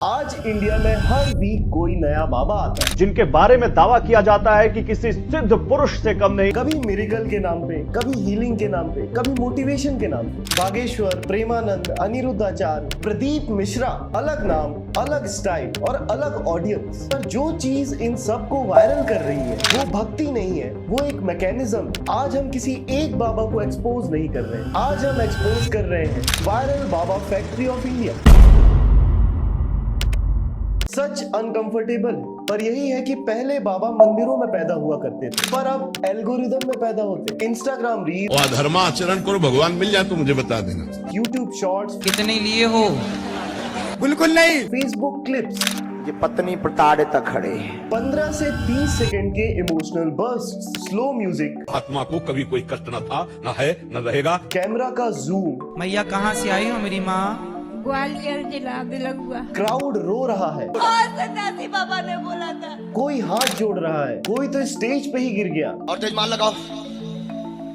आज इंडिया में हर वीक कोई नया बाबा आता है जिनके बारे में दावा किया जाता है कि किसी सिद्ध पुरुष से कम नहीं। कभी मिरेकल के नाम पे, कभी हीलिंग के नाम पे, कभी मोटिवेशन के नाम पे। बागेश्वर, प्रेमानंद, अनिरुद्ध आचार्य, प्रदीप मिश्रा, अलग नाम, अलग स्टाइल और अलग ऑडियंस। पर जो चीज इन सबको वायरल कर रही है वो भक्ति नहीं है, वो एक मैकेनिज्म। आज हम किसी एक बाबा को एक्सपोज नहीं कर रहे हैं, आज हम एक्सपोज कर रहे हैं viral Baba factory of India. Such uncomfortable है, पर यही है कि पहले बाबा मंदिरों में पैदा हुआ करते थे, पर अब एल्गोरिदम में पैदा होते। इंस्टाग्राम रील और धर्माचरण करो, भगवान मिल जाए तो मुझे बता देना। यूट्यूब शॉर्ट्स, कितने लिए हो? बिल्कुल नहीं। फेसबुक क्लिप्स, ये पत्नी प्रताड़ित खड़े 15 से 30 सेकंड के इमोशनल बर्स्ट, स्लो म्यूजिक, आत्मा को कभी कोई कष्ट न था, न है, न रहेगा। कैमरा का जूम, मैया कहाँ से आई हो मेरी माँ? ग्वालियर जिला बिलगुआ। क्राउड रो रहा है, सन्यासी बाबा ने बोला था। कोई हाथ जोड़ रहा है, कोई तो स्टेज पे ही गिर गया। और जजमान लगाओ,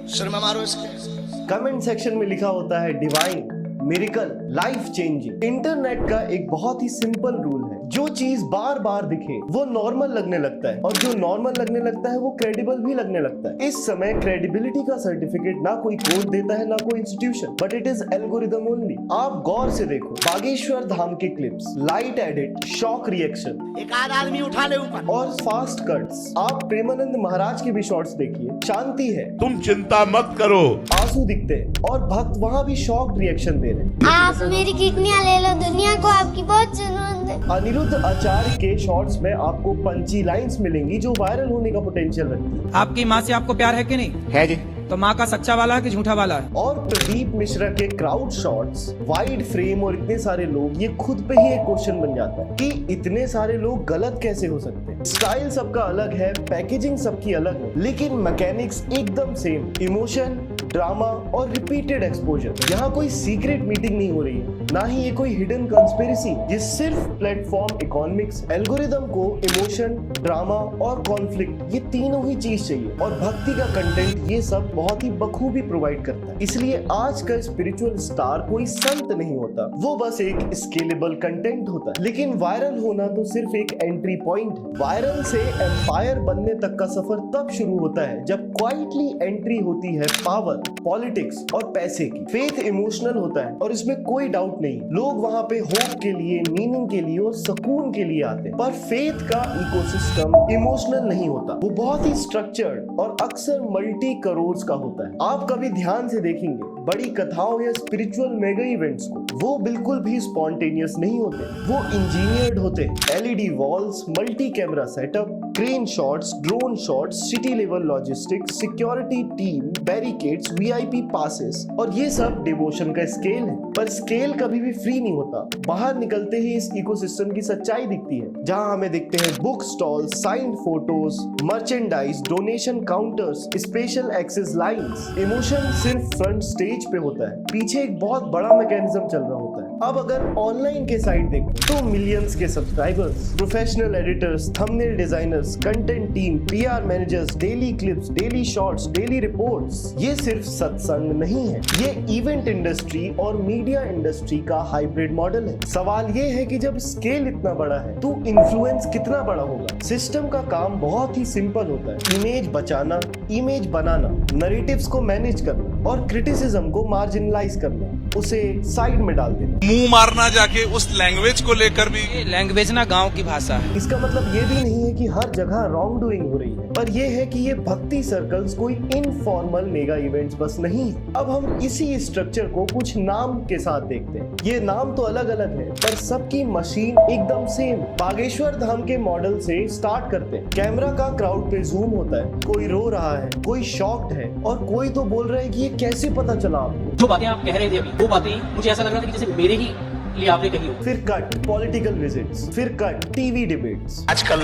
सिर में मारो इसके। कमेंट सेक्शन में लिखा होता है divine, miracle, life changing. Internet का एक बहुत ही सिंपल रूल है, जो चीज बार बार दिखे वो नॉर्मल लगने लगता है, और जो नॉर्मल लगने लगता है वो क्रेडिबल भी लगने लगता है। इस समय क्रेडिबिलिटी का सर्टिफिकेट ना कोई कोर्ट देता है, ना कोई institution, but it is algorithm only. आप गौर से देखो, बागेश्वर धाम के clips, light edit, shock reaction, एक आध आदमी उठा ले ऊपर और फास्ट कट्स। आप प्रेमानंद महाराज के भी शॉर्ट्स देखिए, शांति है, तुम चिंता मत करो, आंसू दिखते हैं, और भक्त वहाँ भी शॉक रिएक्शन दे रहे हैं। आप मेरी किडनियां ले लो, दुनिया को आपकी बहुत जरूरत है। अनिरुद्ध आचार्य के शॉर्ट्स में आपको पंची लाइंस मिलेंगी जो वायरल होने का पोटेंशियल रखती है। आपकी माँ से आपको प्यार है कि नहीं? है जी। तो माँ का सच्चा वाला है कि झूठा वाला है? और प्रदीप मिश्रा के क्राउड शॉट्स, वाइड फ्रेम और इतने सारे लोग, ये खुद पे ही एक क्वेश्चन बन जाता है कि इतने सारे लोग गलत कैसे हो सकते हैं। स्टाइल सबका अलग है, पैकेजिंग सबकी अलग है, लेकिन मैकेनिक्स एकदम सेम। इमोशन, ड्रामा और रिपीटेड एक्सपोजर। यहाँ कोई सीक्रेट मीटिंग नहीं हो रही है, ना ही ये कोई हिडन कंस्पिरेसी। ये सिर्फ प्लेटफॉर्म इकोनॉमिक्स। एल्गोरिदम को इमोशन, ड्रामा और कॉन्फ्लिक्ट, ये तीनों ही चीज चाहिए, और भक्ति का कंटेंट ये सब बहुत ही बखूबी प्रोवाइड करता है। इसलिए आज का स्पिरिचुअल स्टार कोई संत नहीं होता, वो बस एक स्केलेबल कंटेंट होता है। लेकिन वायरल होना तो सिर्फ एक एंट्री पॉइंट है। वायरल से एम्पायर बनने तक का सफर तब शुरू होता है जब क्वाइटली एंट्री होती है पावर, पॉलिटिक्स और पैसे की। फेथ इमोशनल होता है और इसमें कोई डाउट नहीं। लोग वहां पे होप के लिए, मीनिंग के लिए और सुकून के लिए आते हैं। पर फेथ का इकोसिस्टम इमोशनल नहीं होता, वो बहुत ही स्ट्रक्चर्ड और अक्सर मल्टी करोड़ का होता है। आप कभी ध्यान से देखेंगे बड़ी कथाओं या स्पिरिचुअल मेगा इवेंट्स को, वो बिल्कुल भी स्पॉन्टेनियस नहीं होते, वो इंजीनियर्ड होते। LED walls, multi camera setup, crane shots, drone shots, city level logistics, security team, barricades, VIP passes, और ये सब डिवोशन का स्केल है। पर स्केल कभी भी फ्री नहीं होता। बाहर निकलते ही इस इकोसिस्टम की सच्चाई दिखती है, जहां हमें दिखते हैं book stall, signed photos, merchandise, donation counters, special access lines. Emotion सिर्फ फ्रंट स्टेज पे होता है, पीछे एक बहुत बड़ा मैकेनिज्म चल रहा होता है। अब अगर ऑनलाइन के साइड देखो तो मिलियंस के subscribers, professional editors, thumbnail designers, content team, PR managers, daily clips, daily shorts, daily reports. ये सिर्फ सत्संग नहीं है, ये इवेंट इंडस्ट्री और मीडिया इंडस्ट्री का हाइब्रिड मॉडल है। सवाल ये है कि जब स्केल इतना बड़ा है तो इन्फ्लुएंस कितना बड़ा होगा। सिस्टम का काम बहुत ही सिंपल होता है, इमेज बचाना, इमेज बनाना, नरेटिव्स को मैनेज करना और क्रिटिसिज्म को मार्जिनलाइज करना, उसे साइड में डाल देना। मुंह मारना जाके उस लैंग्वेज को लेकर भी। ये लैंग्वेज ना गांव की भाषा है। इसका मतलब ये भी नहीं है कि हर जगह रॉन्ग डूइंग हो रही है, पर यह है कि ये भक्ति सर्कल्स कोई इनफॉर्मल मेगा इवेंट्स बस नहीं। अब हम इसी स्ट्रक्चर को कुछ नाम के साथ देखते हैं। ये नाम तो अलग अलग है, पर सबकी मशीन एकदम सेम। बागेश्वर धाम के मॉडल से स्टार्ट करते हैं। कैमरा का क्राउड पे जूम होता है, कोई रो रहा है, कोई शॉक्ड है, और कोई तो बोल रहा है कि ये कैसे पता चला आपको। जो बातें आप कह रहे थे अभी, वो बातें मुझे ऐसा लग रहा था कि जैसे मेरे ही लिए आपने कही हो। फिर कट पॉलिटिकल विजिट्स, फिर कट टीवी डिबेट्स, आजकल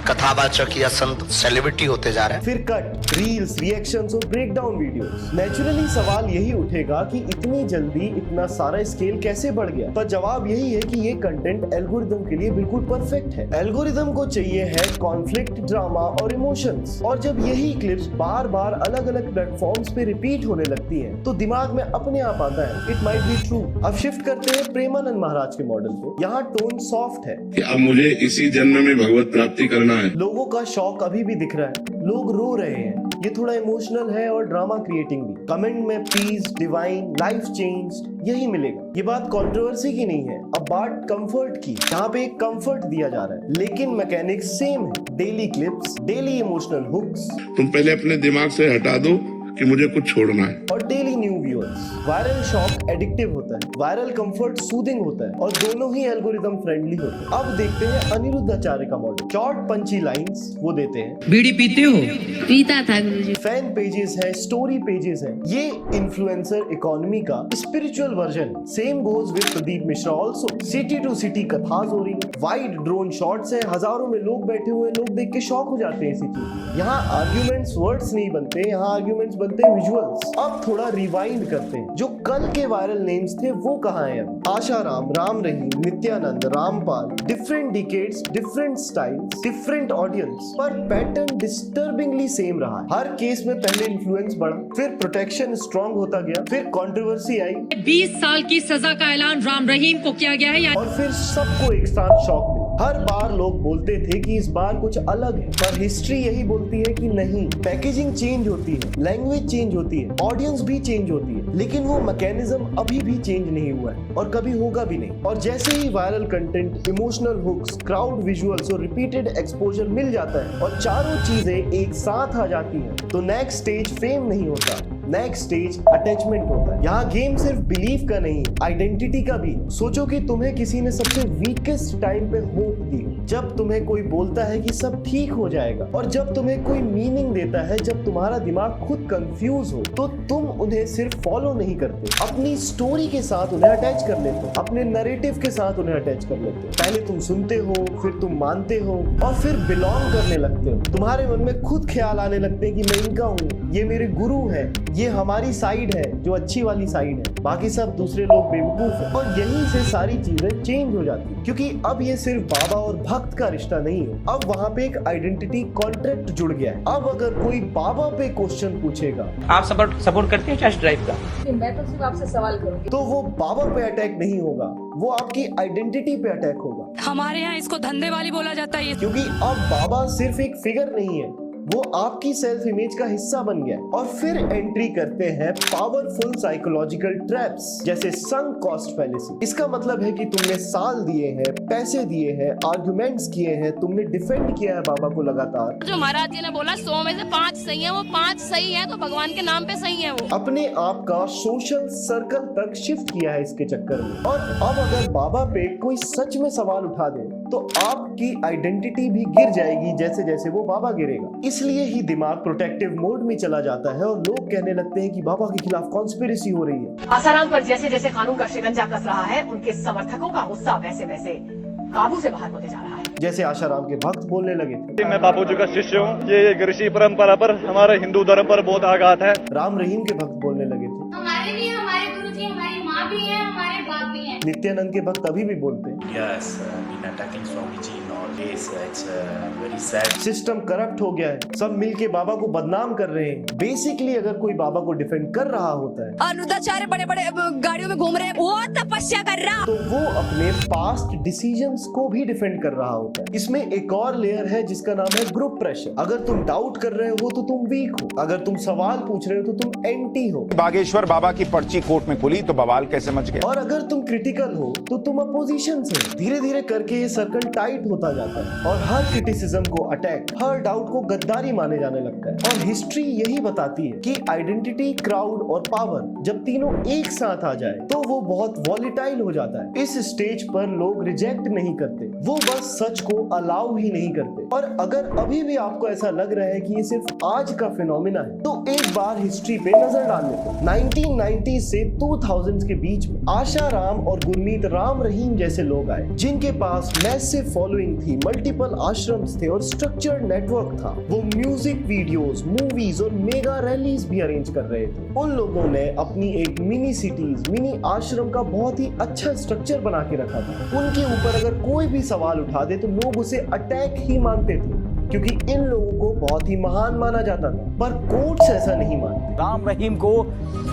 कथावाचक या संत सेलिब्रिटी होते जा रहे हैं। फिर कट रील्स, रिएक्शंस और ब्रेकडाउन वीडियोस। नेचुरली सवाल यही उठेगा कि इतनी जल्दी इतना सारा स्केल कैसे बढ़ गया। पर जवाब यही है कि ये कंटेंट एल्गोरिदम के लिए बिल्कुल परफेक्ट है। एल्गोरिदम को चाहिए है कॉन्फ्लिक्ट, ड्रामा और इमोशंस, और जब यही क्लिप्स बार बार अलग अलग प्लेटफॉर्म्स पे रिपीट होने लगती है तो दिमाग में अपने आप आता है इट माइट बी ट्रू। अब शिफ्ट करते हैं प्रेमानंद शिवानंद महाराज के मॉडल पे यहाँ टोन सॉफ्ट है। कि अब मुझे इसी जन्म में भगवत प्राप्ति करना है। लोगों का शौक अभी भी दिख रहा है, लोग रो रहे हैं। ये थोड़ा इमोशनल है और ड्रामा क्रिएटिंग भी। कमेंट में पीस, डिवाइन, लाइफ चेंज्ड यही मिलेगा। ये बात कंट्रोवर्सी की नहीं है, अब बात कंफर्ट की। यहाँ पे एक कंफर्ट दिया जा रहा है, लेकिन मैकेनिक्स सेम है। Daily clips, daily emotional hooks, तुम पहले अपने दिमाग से हटा दो कि मुझे कुछ छोड़ना है। और daily new viewers. Viral shock addictive होता है, वायरल कंफर्ट सूदिंग होता है, और दोनों ही एल्गोरिदम फ्रेंडली होते हैं। अब देखते हैं अनिरुद्ध आचार्य का मॉडल। शॉर्ट पंची लाइंस वो देते हैं। बीड़ी पीते हो? पीता था गुरुजी। फैन पेजेस है, स्टोरी पेजेस है। ये इन्फ्लुएंसर इकोनॉमी का spiritual version. Same goes with Pradeep Mishra also. City to city कथास हो रही है, वाइड ड्रोन शॉट्स है, हजारों में लोग बैठे हुए, लोग देख के शॉक हो जाते हैं इसी चीज। यहाँ आर्ग्यूमेंट्स वर्ड्स नहीं बनते, यहाँ आर्ग्यूमेंट्स बनते हैं विजुअल्स। अब थोड़ा रिवाइंड करते हैं, जो कल के वायरल नेम्स थे वो कहाँ हैं अब? Asaram, Ram Rahim, Nityanand, Rampal. Different decades, different styles, different audience, पर पैटर्न डिस्टर्बिंगली सेम रहा है। हर केस में पहले इन्फ्लुएंस बढ़ा, फिर प्रोटेक्शन स्ट्रॉन्ग होता गया, फिर कंट्रोवर्सी आई, 20 साल की सजा का ऐलान राम रहीम को किया गया है। और फिर सबको एक साथ शॉक मिला। हर बार लोग बोलते थे कि इस बार कुछ अलग है, पर हिस्ट्री यही बोलती है कि नहीं। पैकेजिंग चेंज होती है, लैंग्वेज चेंज होती है, ऑडियंस भी चेंज होती है, लेकिन वो मैकेनिज्म अभी भी चेंज नहीं हुआ है और कभी होगा भी नहीं। और जैसे ही viral content, emotional hooks, crowd visuals और रिपीटेड एक्सपोजर मिल जाता है और चारों चीजें एक साथ आ जाती हैं, तो नेक्स्ट स्टेज फेम नहीं होता, नेक्स्ट स्टेज अटैचमेंट होता है। यहाँ गेम सिर्फ बिलीफ का नहीं, आइडेंटिटी का भी। सोचो कि तुम्हें किसी ने सबसे वीकेस्ट टाइम पे होप दी, जब तुम्हें कोई बोलता है कि सब ठीक हो जाएगा, और जब तुम्हें कोई मीनिंग देता है, जब तुम्हारा दिमाग खुद कंफ्यूज हो, तो तुम उन्हें सिर्फ फॉलो नहीं करते, अपनी स्टोरी के साथ उन्हें अटैच कर लेते हो, अपने नैरेटिव के साथ उन्हें अटैच कर लेते हो। पहले तुम सुनते हो, फिर तुम मानते हो, और फिर बिलोंग करने लगते हो। तुम्हारे मन में खुद ख्याल आने लगते हैं कि मैं इनका हूँ, ये मेरे गुरु है, ये हमारी साइड है जो अच्छी वाली साइड है, बाकी सब दूसरे लोग बेवकूफ है। और यहीं से सारी चीजें चेंज हो जाती है, क्योंकि अब ये सिर्फ बाबा और भक्त का रिश्ता नहीं है, अब वहाँ पे एक आइडेंटिटी कॉन्ट्रैक्ट जुड़ गया है। अब अगर कोई बाबा पे क्वेश्चन पूछेगा, आप सपोर्ट करते हैं टेस्ट ड्राइव का? मैं तो सिर्फ आपसे सवाल करूंगी। तो वो बाबा पे अटैक नहीं होगा, वो आपकी आइडेंटिटी पे अटैक होगा। हमारे यहाँ इसको धंधे वाली बोला जाता है। क्योंकि अब बाबा सिर्फ एक फिगर नहीं है, वो आपकी सेल्फ इमेज का हिस्सा बन गया है। और फिर एंट्री करते हैं पावरफुल साइकोलॉजिकल ट्रैप्स, जैसे संक कॉस्ट फैलेसी। इसका मतलब है कि तुमने साल दिए हैं, पैसे दिए हैं, आर्गुमेंट्स किए हैं, तुमने डिफेंड किया है बाबा को लगातार। जो महाराज जी ने बोला 100 में से 5 सही है, वो 5 सही है तो भगवान के नाम पे सही है वो। अपने आप का सोशल सर्कल तक शिफ्ट किया है इसके चक्कर में। और अब अगर बाबा पे कोई सच में सवाल उठा दे, तो आपकी आइडेंटिटी भी गिर जाएगी जैसे जैसे वो बाबा गिरेगा। इसलिए ही दिमाग प्रोटेक्टिव मोड में चला जाता है और लोग कहने लगते हैं कि बाबा के खिलाफ कॉन्स्पिरेसी हो रही है। आसाराम पर जैसे जैसे कानून का शिकंजा कस रहा है, उनके समर्थकों का गुस्सा वैसे वैसे काबू से बाहर होते जा रहा है। जैसे आशाराम के भक्त बोलने लगे थे, मैं बापू जी का शिष्य हूँ, ये एक ऋषि परंपरा पर, हमारे हिंदू धर्म पर बहुत आघात है। राम रहीम के भक्त बोलने लगे थे, हमारे भी हमारे गुरु जी, हमारी माँ भी है, हमारे बाप भी है। नित्यानंद के भक्त अभी भी बोलते हैं। सिस्टम करप्ट हो गया है, सब मिलके बाबा को बदनाम कर रहे हैं। बेसिकली अगर कोई बाबा को डिफेंड कर रहा होता है, अनुदाचार्य बड़े बड़े गाड़ियों में घूम रहे हैं, वो तपस्या कर रहा, तो वो अपने पास्ट डिसीजंस को भी डिफेंड कर रहा होता है। इसमें एक और लेयर है जिसका नाम है ग्रुप प्रेशर। अगर तुम डाउट कर रहे हो तो तुम वीक हो, अगर तुम सवाल पूछ रहे हो तो तुम एंटी हो। बागेश्वर बाबा की पर्ची कोर्ट में खुली तो बवाल कैसे मच गया। और अगर तुम क्रिटिकल हो तो तुम अपोजिशन से। धीरे धीरे करके ये सर्कल टाइट होता जाता है और हर क्रिटिसिज्म को अटैक, हर डाउट को गद्दारी माने जाने लगता है। और हिस्ट्री यही बताती है कि आइडेंटिटी, क्राउड और पावर जब तीनों एक साथ आ जाए तो वो बहुत वॉलेटाइल हो जाता है। इस स्टेज पर लोग रिजेक्ट नहीं करते, वो बस सच को अलाउ ही नहीं करते। और अगर अभी भी आपको ऐसा लग रहा है कि ये सिर्फ आज का फिनोमिना है, तो एक बार हिस्ट्री पे नजर डाल लेते। 1990 से 2000 के बीच में आशाराम और गुरमीत राम रहीम जैसे लोग आए, जिनके पास मैसिव फॉलोइंग थी, मल्टीपल आश्रम्स थे और स्ट्रक्चर्ड नेटवर्क था। वो म्यूजिक वीडियोस, मूवीज और मेगा रैलीज भी अरेंज कर रहे थे। उन लोगों ने अपनी एक मिनी सिटीज, मिनी आश्रम का बहुत ही अच्छा स्ट्रक्चर बना के रखा था। उनके ऊपर अगर कोई भी सवाल उठा दे तो लोग उसे अटैक ही मानते थे, क्योंकि इन लोगों को बहुत ही महान माना जाता था। पर कोर्ट्स ऐसा नहीं मानते। राम रहीम को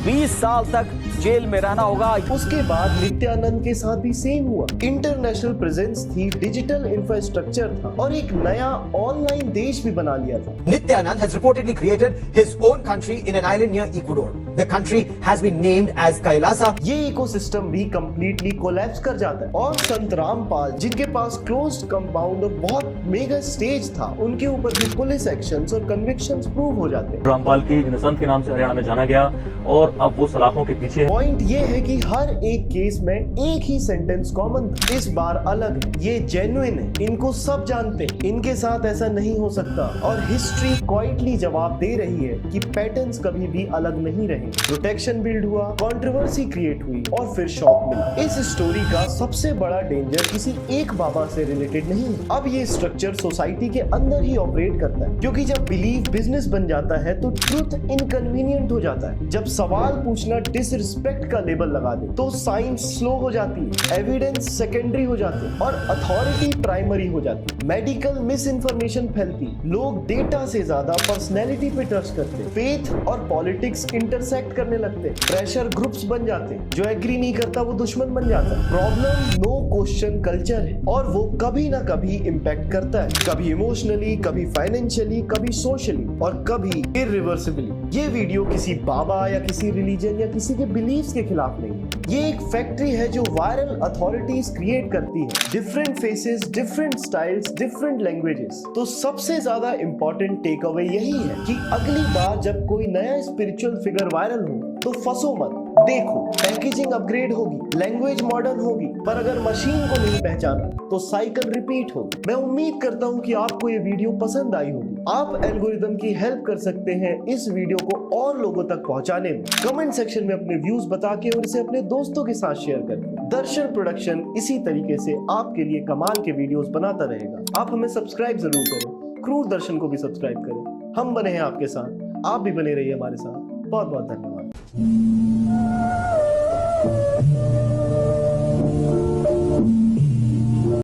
20 साल तक जेल में रहना होगा। उसके बाद नित्यानंद के साथ भी सेम हुआ। इंटरनेशनल प्रेजेंस थी, डिजिटल इंफ्रास्ट्रक्चर था और एक नया ऑनलाइन देश भी बना लिया था। Nityanand has reportedly created his own country in an island near Ecuador. The country has been named as Kailasa. ये इकोसिस्टम भी कंप्लीटली कोलैप्स कर जाता है और संत रामपाल, जिनके पास क्लोज्ड कंपाउंड और बहुत मेगा स्टेज था, उनके ऊपर भी पुलिस एक्शंस और कन्विक्शंस प्रूव हो जाते हैं। रामपाल की संत के नाम से हरियाणा में जाना गया और अब वो सलाखों के पीछे। पॉइंट ये है कि हर एक केस में एक ही सेंटेंस कॉमन था, इस बार अलग है। ये जेन्युइन है, इनको सब जानते हैं, इनके साथ ऐसा नहीं हो सकता और हिस्ट्री क्वाइटली जवाब दे रही है कि पैटर्न्स कभी भी अलग नहीं रहे। प्रोटेक्शन बिल्ड हुआ, कंट्रोवर्सी क्रिएट हुई और फिर शॉक मिला। इस स्टोरी का सबसे बड़ा डेंजर किसी एक बाबा से रिलेटेड नहीं है। अब ये स्ट्रक्चर सोसाइटी के अंदर ही ऑपरेट करता है, क्योंकि जब बिलीफ बिजनेस बन जाता है तो ट्रुथ इनकन्वीनियंट हो जाता है। जब सवाल पूछना डिसरिस्पेक्ट का लेबल लगा दे तो साइंस स्लो हो जाती है, एविडेंस सेकेंडरी हो जाते हैं और अथॉरिटी प्राइमरी हो जाती है। मेडिकल मिस इन्फॉर्मेशन फैलती, लोग डेटा से ज्यादा पर्सनैलिटी पे ट्रस्ट करते, फेथ और पॉलिटिक्स इंटरसेक्ट करने लगते, प्रेशर ग्रुप्स बन जाते, जो एग्री नहीं करता वो दुश्मन बन जाता। प्रॉब्लम नो क्वेश्चन कल्चर है और वो कभी ना कभी इम्पैक्ट करता है, कभी इमोशनली, कभी फाइनेंशियली, कभी सोशली और कभी इरिवर्सिबली। ये वीडियो किसी बाबा या किसी रिलीजन या किसी के बिलीव्स के खिलाफ नहीं है। ये एक फैक्ट्री है जो वायरल अथॉरिटीज क्रिएट करती है, different phases, different styles, different languages. तो सबसे ज्यादा इंपॉर्टेंट टेक अवे यही है कि अगली बार जब कोई नया स्पिरिचुअल फिगर वायरल हो तो फंसो मत, देखो पैकेजिंग अपग्रेड होगी, लैंग्वेज मॉडर्न होगी, पर अगर मशीन को नहीं पहचाना तो साइकिल रिपीट होगी। मैं उम्मीद करता हूं कि आपको ये वीडियो पसंद आई होगी। आप एल्गोरिदम की हेल्प कर सकते हैं इस वीडियो को और लोगों तक पहुंचाने में। कमेंट सेक्शन में अपने व्यूज बता के और इसे अपने दोस्तों के साथ शेयर करके। दर्शन प्रोडक्शन इसी तरीके से आपके लिए कमाल के वीडियोस बनाता रहेगा। आप हमें सब्सक्राइब जरूर करें, क्रूर दर्शन को भी सब्सक्राइब करें। हम बने हैं आपके साथ, आप भी बने रहिए हमारे साथ। बहुत बहुत धन्यवाद।